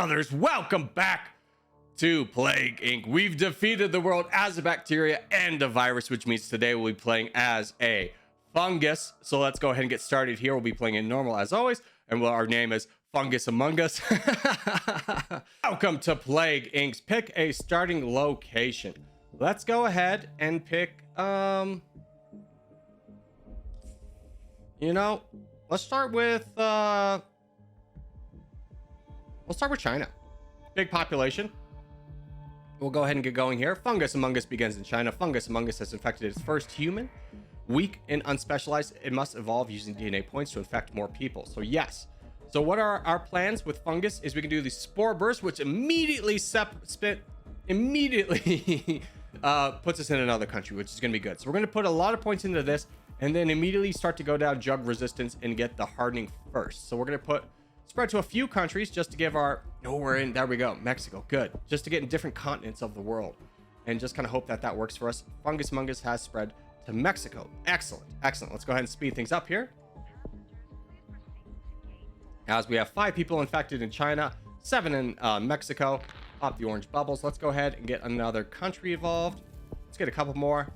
brothers, welcome back to Plague Inc. We've defeated the world as a bacteria and a virus, which means today we'll be playing as a fungus. So let's go ahead and get started here. We'll be playing in normal as always, and our name is Fungus Amongus. Welcome to Plague Inc.'s Pick a starting location. Let's go ahead and pick let's start with China. Big population. We'll go ahead and get going here. Fungus Amongus begins in China. Fungus Amongus has infected its first human. Weak and unspecialized, it must evolve using DNA points to infect more people. So yes. So what are our plans with fungus is we can do the spore burst, which immediately puts us in another country, which is going to be good. So we're going to put a lot of points into this and then immediately start to go down drug resistance and get the hardening first. So we're going to spread to a few countries just to give there we go, Mexico. Good. Just to get in different continents of the world and just kind of hope that works for us. Fungus Amongus has spread to Mexico. Excellent. Let's go ahead and speed things up here. As we have 5 people infected in China, 7 in Mexico. Pop the orange bubbles. Let's go ahead and get another country involved. Let's get a couple more.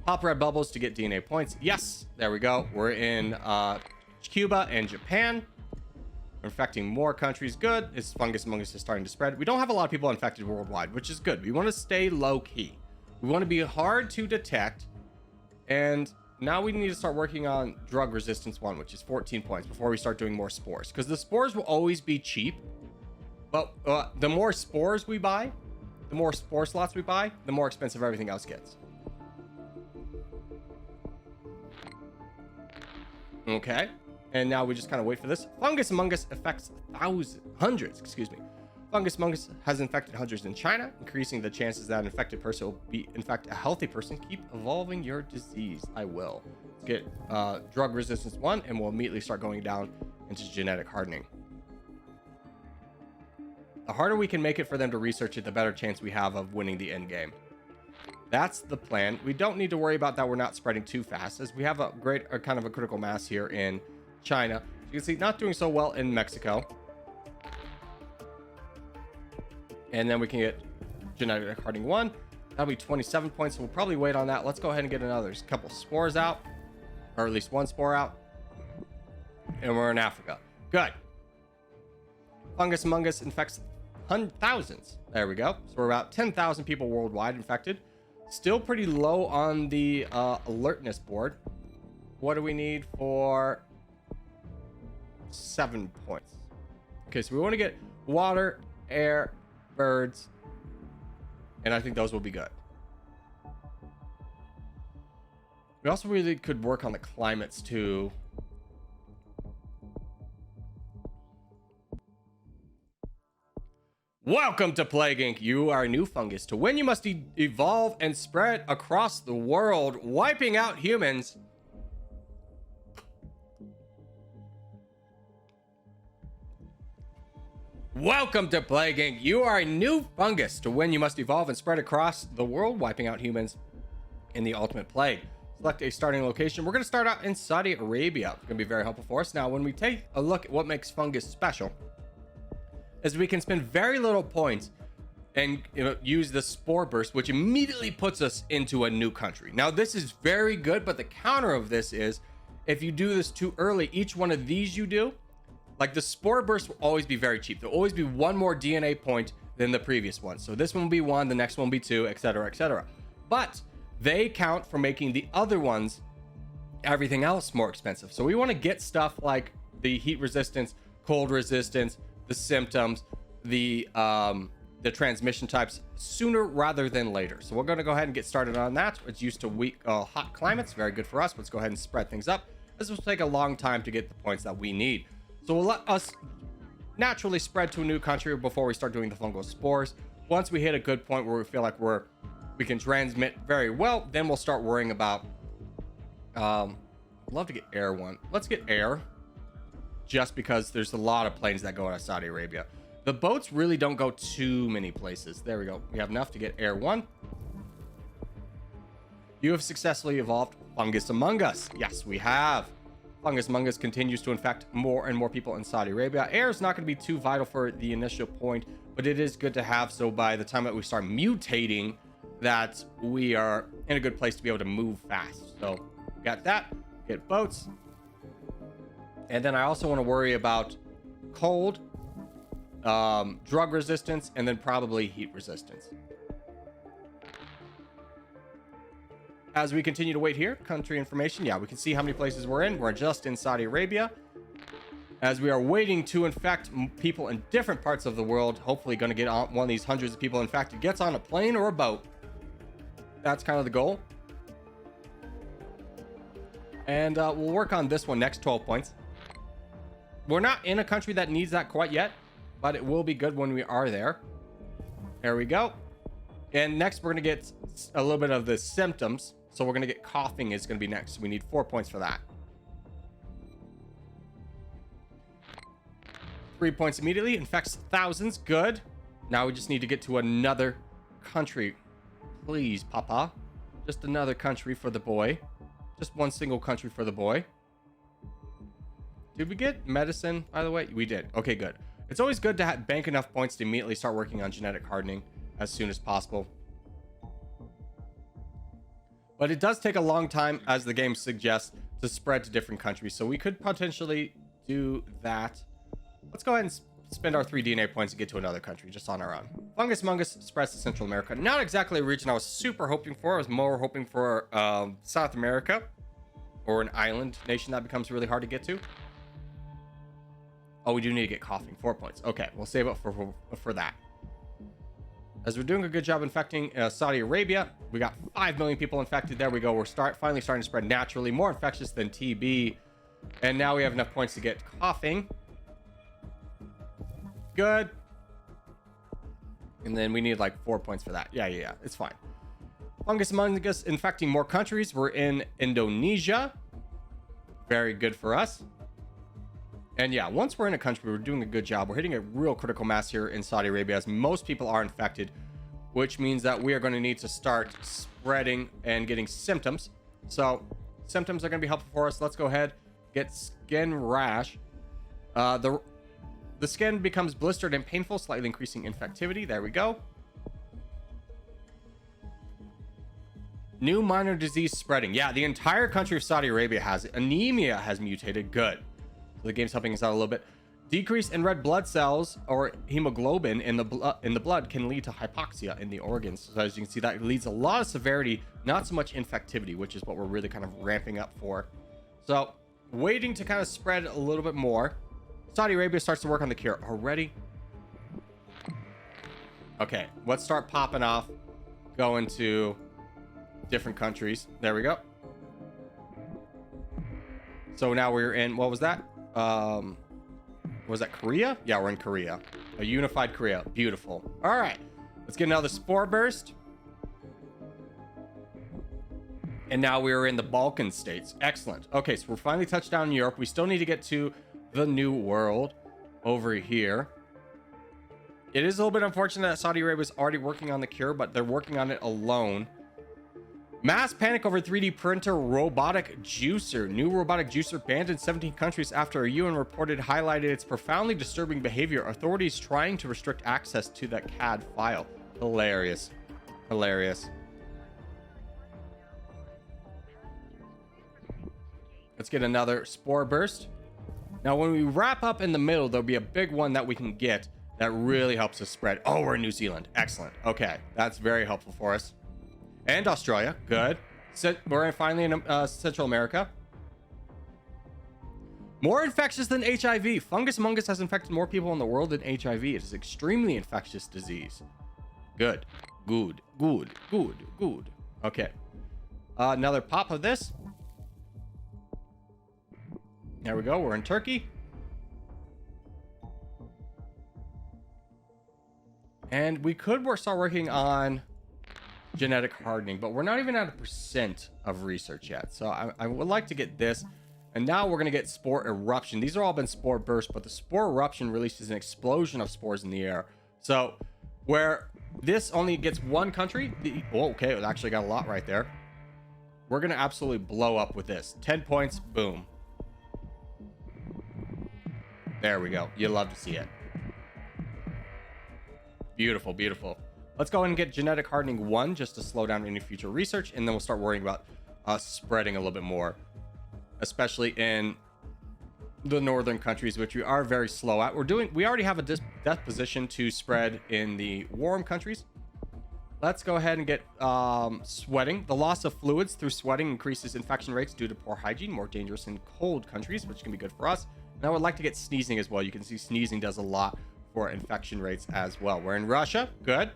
Pop red bubbles to get DNA points. Yes, there we go. We're in Cuba and Japan. We're infecting more countries. Good. This Fungus Amongus is starting to spread. We don't have a lot of people infected worldwide, which is good. We want to stay low key. We want to be hard to detect. And now we need to start working on drug resistance 1, which is 14 points before we start doing more spores, because the spores will always be cheap. But the more spores we buy, the more spore slots we buy, the more expensive everything else gets. Okay. And now we just kind of wait for this. Fungus Amongus affects hundreds. Fungus Amongus has infected hundreds in China, increasing the chances that an infected person will infect a healthy person. Keep evolving your disease. I will. Let's get drug resistance 1, and we'll immediately start going down into genetic hardening. The harder we can make it for them to research it, the better chance we have of winning the end game. That's the plan. We don't need to worry about that. We're not spreading too fast, as we have a kind of a critical mass here in China. You can see not doing so well in Mexico. And then we can get genetic hardening 1. That'll be 27 points. So we'll probably wait on that. Let's go ahead and get another couple spores out, or at least 1 spore out. And we're in Africa. Good. Fungus Amongus infects thousands. There we go. So we're about 10,000 people worldwide infected. Still pretty low on the alertness board. What do we need for 7 points? Okay, so we want to get water, air, birds, and I think those will be good. We also really could work on the climates too. Welcome to Plague Inc. You are a new fungus. To win, you must evolve and spread across the world, wiping out humans. Welcome to Plague Inc. You are a new fungus. To win, you must evolve and spread across the world, wiping out humans in the ultimate plague. Select a starting location. We're going to start out in Saudi Arabia. It's going to be very helpful for us. Now, when we take a look at what makes fungus special, is we can spend very little points and use the spore burst, which immediately puts us into a new country. Now, this is very good, but the counter of this is if you do this too early, each one of these you do, like the spore burst will always be very cheap. There'll always be 1 more DNA point than the previous one. So this one will be 1, the next one will be 2, etc., etc. But they count for making the other ones, everything else, more expensive. So we want to get stuff like the heat resistance, cold resistance, the symptoms, the transmission types sooner rather than later. So we're going to go ahead and get started on that. It's used to hot climates. Very good for us. Let's go ahead and spread things up. This will take a long time to get the points that we need. So we'll let us naturally spread to a new country before we start doing the fungal spores. Once we hit a good point where we feel like we can transmit very well, then we'll start worrying about I'd love to get air 1. Let's get air, just because there's a lot of planes that go out of Saudi Arabia. The boats really don't go too many places. There we go. We have enough to get air 1. You have successfully evolved Fungus Amongus. Yes, we have. Fungus Mungus continues to infect more and more people in Saudi Arabia. Air is not going to be too vital for the initial point, but it is good to have. So by the time that we start mutating, that we are in a good place to be able to move fast. So got that. Get boats. And then I also want to worry about cold, drug resistance, and then probably heat resistance. As we continue to wait here, country information. Yeah, we can see how many places we're in. We're just in Saudi Arabia. As we are waiting to infect people in different parts of the world, hopefully going to get on one of these hundreds of people infected, gets on a plane or a boat. That's kind of the goal. And we'll work on this one next, 12 points. We're not in a country that needs that quite yet, but it will be good when we are there. There we go. And next, we're going to get a little bit of the symptoms. So we're going to get coughing is going to be next. We need 4 points for that. 3 points immediately. Infects thousands. Good. Now we just need to get to another country. Please, Papa. Just another country for the boy. Just one single country for the boy. Did we get medicine, by the way? We did. Okay, good. It's always good to bank enough points to immediately start working on genetic hardening as soon as possible. But it does take a long time, as the game suggests, to spread to different countries. So we could potentially do that. Let's go ahead and spend our 3 DNA points to get to another country just on our own. Fungus Mungus spreads to Central America. Not exactly a region I was super hoping for. I was more hoping for South America or an island nation that becomes really hard to get to. Oh, we do need to get coughing. 4 points. Okay, we'll save up for that. As we're doing a good job infecting Saudi Arabia, we got 5 million people infected. There we go. We're finally starting to spread naturally. More infectious than TB. And now we have enough points to get coughing. Good. And then we need like 4 points for that. Yeah. It's fine. Fungus Amongus infecting more countries. We're in Indonesia. Very good for us. And yeah, once we're in a country, we're doing a good job. We're hitting a real critical mass here in Saudi Arabia, as most people are infected, which means that we are going to need to start spreading and getting symptoms. So symptoms are going to be helpful for us. Let's go ahead, get skin rash. The skin becomes blistered and painful, slightly increasing infectivity. There we go. New minor disease spreading. Yeah, the entire country of Saudi Arabia has it. Anemia has mutated. Good. So the game's helping us out a little bit. Decrease in red blood cells or hemoglobin in the blood can lead to hypoxia in the organs. So as you can see, that leads a lot of severity, not so much infectivity, which is what we're really kind of ramping up for. So waiting to kind of spread a little bit more. Saudi Arabia starts to work on the cure already. Okay, let's start popping off, going to different countries. There we go. So now we're in, what was that? Was that Korea? Yeah, we're in Korea. A unified Korea. Beautiful. All right, let's get another spore burst. And now we're in the Balkan states. Excellent. Okay, so we're finally touched down in Europe. We still need to get to the New World over here. It is a little bit unfortunate that Saudi Arabia is already working on the cure, but they're working on it alone. Mass panic over 3D printer robotic juicer. New robotic juicer banned in 17 countries after a UN reported highlighted its profoundly disturbing behavior. Authorities trying to restrict access to that CAD file. Hilarious. Hilarious. Let's get another spore burst. Now, when we wrap up in the middle, there'll be a big one that we can get that really helps us spread. Oh, we're in New Zealand. Excellent. Okay, that's very helpful for us. And Australia. Good. So we're finally in Central America. More infectious than HIV. Fungus Amongus has infected more people in the world than HIV. It is extremely infectious disease. Good. Good. Good. Good. Good. Okay. Another pop of this. There we go. We're in Turkey. And we could start working on genetic hardening, but we're not even at 1% of research yet. So I would like to get this. And now we're going to get spore eruption. These are all been spore bursts, but the spore eruption releases an explosion of spores in the air. So where this only gets one country. Okay, it actually got a lot right there. We're going to absolutely blow up with this. 10 points. Boom. There we go. You love to see it. Beautiful, beautiful. Let's go ahead and get genetic hardening 1 just to slow down any future research, and then we'll start worrying about spreading a little bit more, especially in the northern countries, which we are very slow at. We already have a death position to spread in the warm countries. Let's go ahead and get sweating. The loss of fluids through sweating increases infection rates due to poor hygiene, more dangerous in cold countries, which can be good for us. And I would like to get sneezing as well. You can see sneezing does a lot for infection rates as well. We're in Russia. Good.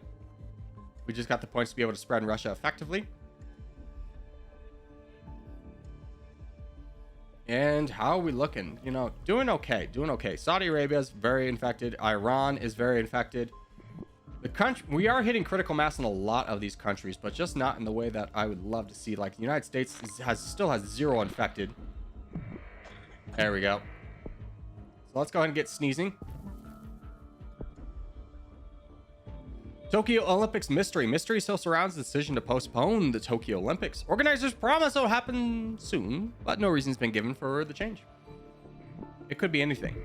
We just got the points to be able to spread in Russia effectively. And how are we looking? You know, doing okay. Doing okay. Saudi Arabia is very infected. Iran is very infected. The country, we are hitting critical mass in a lot of these countries, but just not in the way that I would love to see. Like the United States still has 0 infected. There we go. So let's go ahead and get sneezing. Tokyo Olympics mystery. Mystery still surrounds the decision to postpone the Tokyo Olympics. Organizers promise it'll happen soon, but no reason's been given for the change. It could be anything.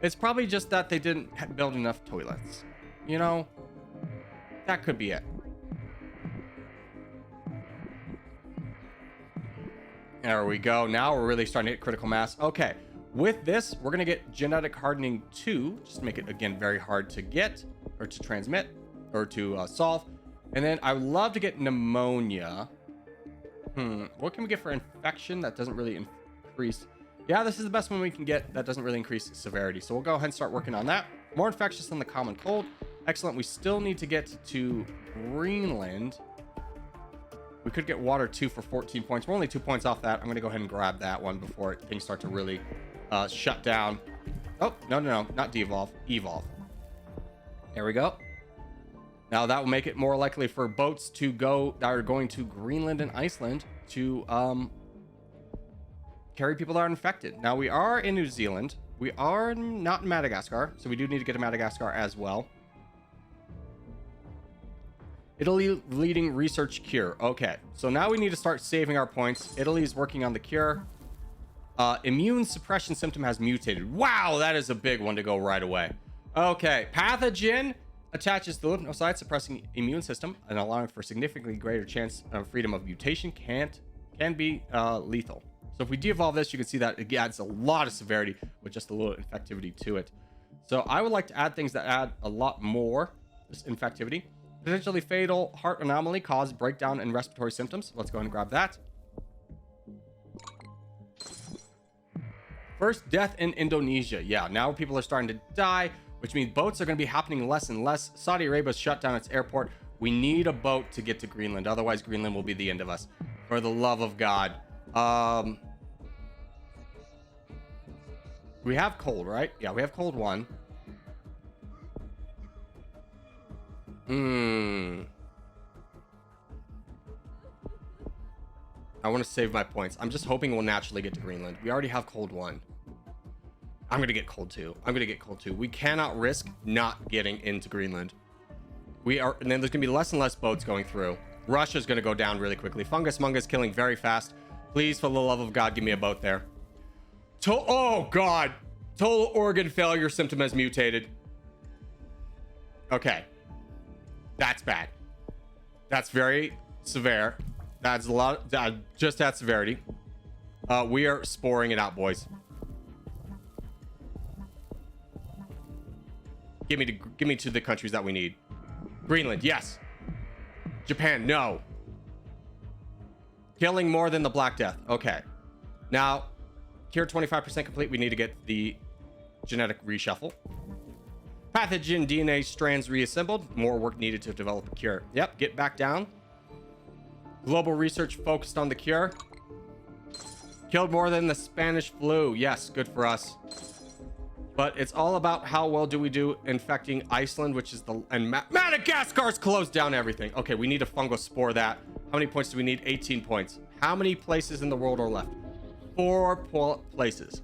It's probably just that they didn't build enough toilets. You know, that could be it. There we go. Now we're really starting to hit critical mass. Okay. With this, we're going to get genetic hardening 2, just to make it, again, very hard to get or to transmit or to solve. And then I would love to get pneumonia. What can we get for infection that doesn't really increase? Yeah, this is the best one we can get that doesn't really increase severity. So we'll go ahead and start working on that. More infectious than the common cold. Excellent. We still need to get to Greenland. We could get water 2 for 14 points. We're only 2 points off that. I'm going to go ahead and grab that one before things start to really shut down. Oh, no, not devolve. Evolve. There we go. Now that will make it more likely for boats to go that are going to Greenland and Iceland to carry people that are infected. Now we are in New Zealand. We are not in Madagascar, so we do need to get to Madagascar as well. Italy leading research cure. Okay, so now we need to start saving our points. Italy is working on the cure. Immune suppression symptom has mutated. Wow, that is a big one to go right away. Okay, pathogen attaches to the lymphocyte, suppressing immune system and allowing for significantly greater chance of freedom of mutation. Can be lethal. So if we de-evolve this, you can see that it adds a lot of severity with just a little infectivity to it. So I would like to add things that add a lot more this infectivity. Potentially fatal heart anomaly cause breakdown in respiratory symptoms. Let's go ahead and grab that. First death in Indonesia. Yeah, now people are starting to die, which means boats are going to be happening less and less. Saudi Arabia's shut down its airport. We need a boat to get to Greenland. Otherwise, Greenland will be the end of us. For the love of God. We have cold, right? Yeah, we have cold 1. I want to save my points. I'm just hoping we'll naturally get to Greenland. We already have cold 1. I'm going to get cold 2. We cannot risk not getting into Greenland. And then there's going to be less and less boats going through. Russia's going to go down really quickly. Fungus Mungus killing very fast. Please, for the love of God, give me a boat there. Oh, God. Total organ failure symptom has mutated. Okay. That's bad. That's very severe. That's a lot. Just that severity. We are sporing it out, boys. Give me to the countries that we need. Greenland, yes. Japan, no. Killing more than the Black Death. Okay. Now, cure 25% complete. We need to get the genetic reshuffle. Pathogen DNA strands reassembled. More work needed to develop a cure. Yep, get back down. Global research focused on the cure. Killed more than the Spanish flu. Yes, good for us. But it's all about how well do we do infecting Iceland, which is Madagascar's closed down everything. Okay, we need a fungal spore that. How many points do we need? 18 points. How many places in the world are left? 4 places.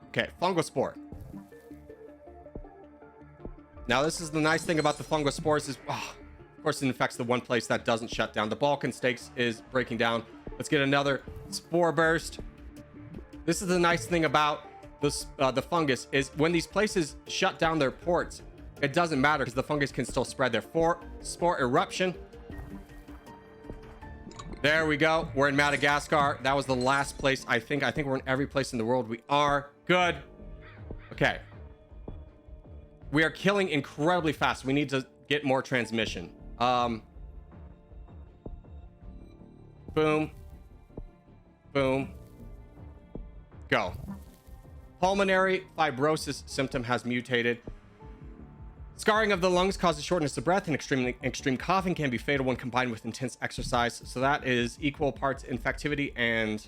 Okay, fungal spore. Now, this is the nice thing about the fungal spores is, of course, it infects the one place that doesn't shut down. The Balkan Stakes is breaking down. Let's get another spore burst. This is the nice thing about this, the fungus, is when these places shut down their ports, it doesn't matter because the fungus can still spread their spore eruption. There we go. We're in Madagascar. That was the last place. I think we're in every place in the world. We are good. Okay. We are killing incredibly fast. We need to get more transmission. Boom. Boom. Go. Pulmonary fibrosis symptom has mutated. Scarring of the lungs causes shortness of breath, and extreme coughing can be fatal when combined with intense exercise. So that is equal parts infectivity and...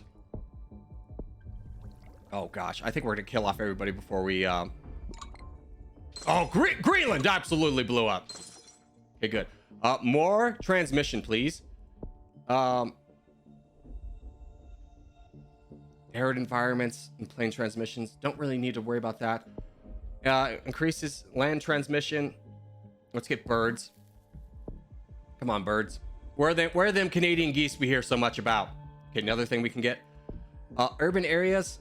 Oh gosh, I think we're gonna kill off everybody before we... Oh, Greenland absolutely blew up. Okay, good. More transmission, please. Arid environments and plane transmissions. Don't really need to worry about that. Increases land transmission. Let's get birds. Come on, birds. Where are them Canadian geese we hear so much about? Okay, another thing we can get. Urban areas.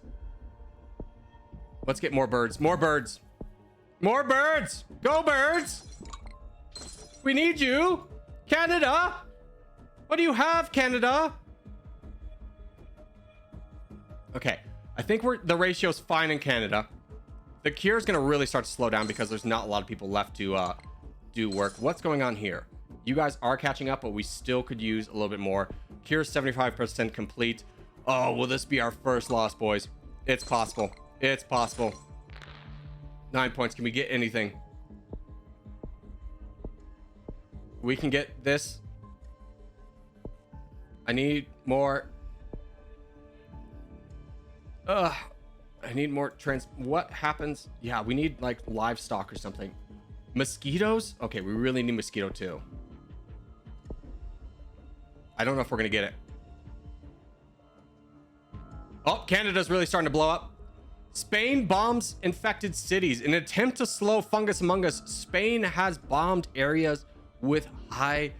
Let's get more birds. More birds. More birds. Go, birds. We need you. Canada. What do you have, Canada? Okay. I think the ratio's fine in Canada. The cure is going to really start to slow down because there's not a lot of people left to do work. What's going on here? You guys are catching up, but we still could use a little bit more. Cure 75% complete. Oh, will this be our first loss, boys? It's possible. It's possible. 9 points. Can we get anything? We can get this. I need more. I need more what happens? Yeah, we need like livestock or something. Mosquitoes? Okay, we really need mosquito too. I don't know if we're gonna get it. Oh, Canada's really starting to blow up. Spain bombs infected cities. In an attempt to slow Fungus Among Us, Spain has bombed areas with high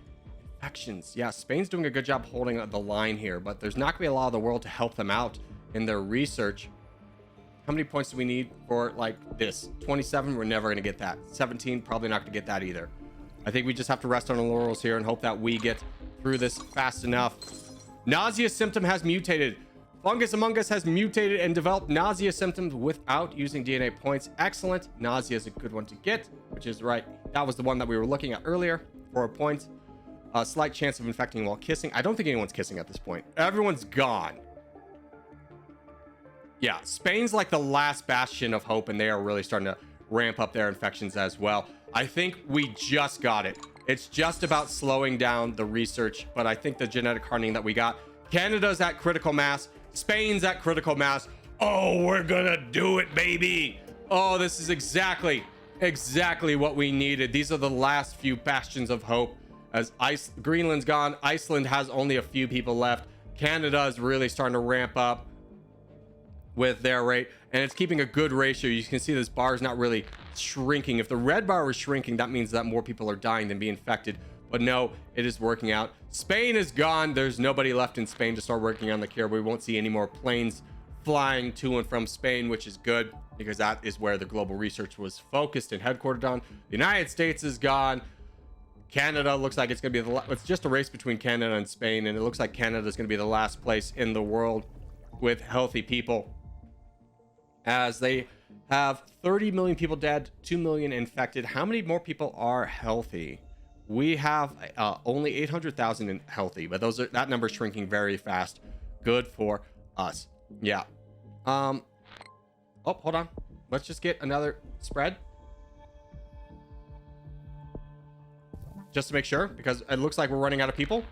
infections. Yeah, Spain's doing a good job holding the line here, but there's not gonna be a lot of the world to help them out in their research. How many points do we need for like this? 27, we're never gonna get that. 17, probably not gonna get that either. I think we just have to rest on our laurels here and hope that we get through this fast enough. Nausea symptom has mutated. Fungus Among Us has mutated and developed nausea symptoms without using DNA points. Excellent. Nausea is a good one to get, which is right. That was the one that we were looking at earlier. 4 points. A slight chance of infecting while kissing. I don't think anyone's kissing at this point. Everyone's gone. Yeah, Spain's like the last bastion of hope, and they are really starting to ramp up their infections as well. I think we just got it. It's just about slowing down the research, but I think the genetic hardening that we got. Canada's at critical mass. Spain's at critical mass. Oh, we're gonna do it, baby. Oh, this is exactly what we needed. These are the last few bastions of hope. As Greenland's gone, Iceland has only a few people left. Canada is really starting to ramp up with their rate, and it's keeping a good ratio. You can see this bar is not really shrinking. If the red bar was shrinking, that means that more people are dying than being infected, but no, it is working out. Spain is gone. There's nobody left in Spain to start working on the cure. We won't see any more planes flying to and from Spain, which is good because that is where the global research was focused and headquartered on. The United States is gone. Canada looks like it's going to be it's just a race between Canada and Spain, and it looks like Canada is going to be the last place in the world with healthy people, as they have 30 million people dead, 2 million infected. How many more people are healthy? We have only 800,000 in healthy, but that number's shrinking very fast. Good for us. Yeah. Oh, hold on. Let's just get another spread. Just to make sure, because it looks like we're running out of people.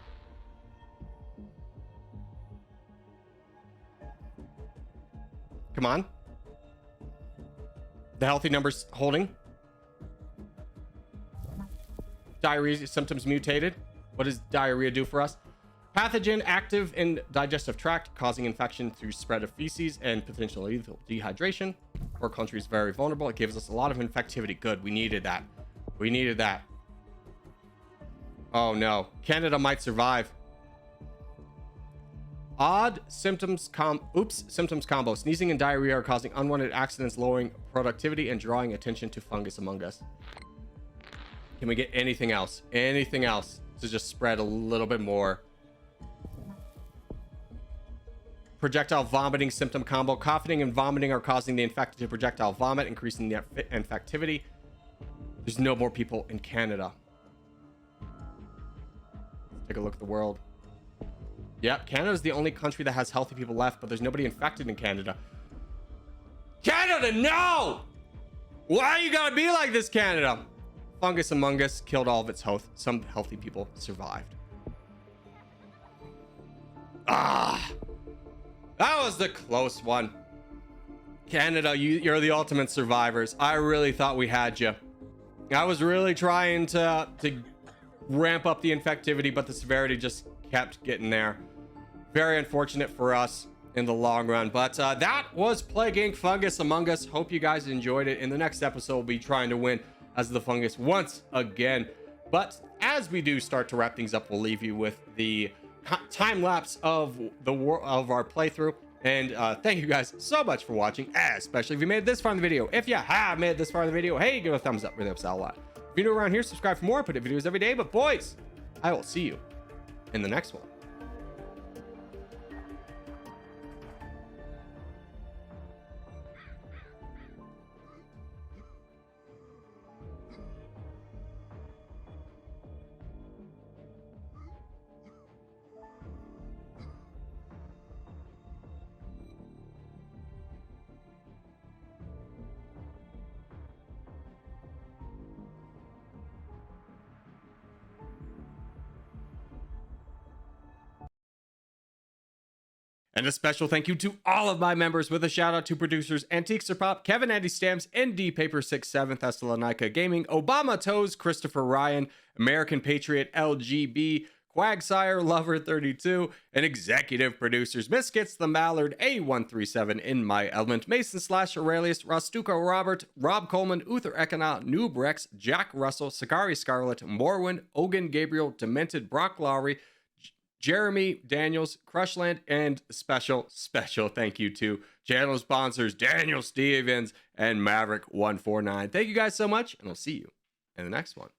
Come on. The healthy numbers holding. Diarrhea symptoms mutated. What does diarrhea do for us? Pathogen active in digestive tract, causing infection through spread of feces and potentially lethal dehydration. Our country is very vulnerable. It gives us a lot of infectivity. Good. We needed that. We needed that. Oh no. Canada might survive. Odd symptoms symptoms combo. Sneezing and diarrhea are causing unwanted accidents, lowering productivity, and drawing attention to fungus among us. Can we get anything else? Anything else to just spread a little bit more? Projectile vomiting symptom combo. Coughing and vomiting are causing the infected to projectile vomit, increasing the infectivity. There's no more people in Canada. Let's take a look at the world. Yep, Canada's the only country that has healthy people left, but there's nobody infected in Canada. Canada, no! Why you gotta be like this, Canada? Fungus among us killed all of its health. Some healthy people survived. Ah! That was the close one. Canada, you're the ultimate survivors. I really thought we had you. I was really trying to ramp up the infectivity, but the severity just kept getting there. Very unfortunate for us in the long run. But that was Plague Inc. Fungus Among Us. Hope you guys enjoyed it. In the next episode, we'll be trying to win as the Fungus once again. But as we do start to wrap things up, we'll leave you with the time lapse of our playthrough. And thank you guys so much for watching, especially if you made it this far in the video. If you have made it this far in the video, hey, give it a thumbs up. Really helps out a lot. If you're new around here, subscribe for more. I put up videos every day. But boys, I will see you in the next one. And a special thank you to all of my members, with a shout out to producers Antiques or Pop, Kevin Andy Stamps, ND Paper 67, Thessalonica Gaming, Obama Toes, Christopher Ryan, American Patriot, LGB, Quagsire, Lover 32, and executive producers Biscuits, The Mallard, A137, In My Element, Mason / Aurelius, Rostuco Robert, Rob Coleman, Uther Ekana, Noob Rex, Jack Russell, Sakari Scarlet, Morwin, Ogan Gabriel, Demented, Brock Lowry, Jeremy Daniels, Crushland, and special thank you to channel sponsors Daniel Stevens and Maverick149. Thank you guys so much, and I'll see you in the next one.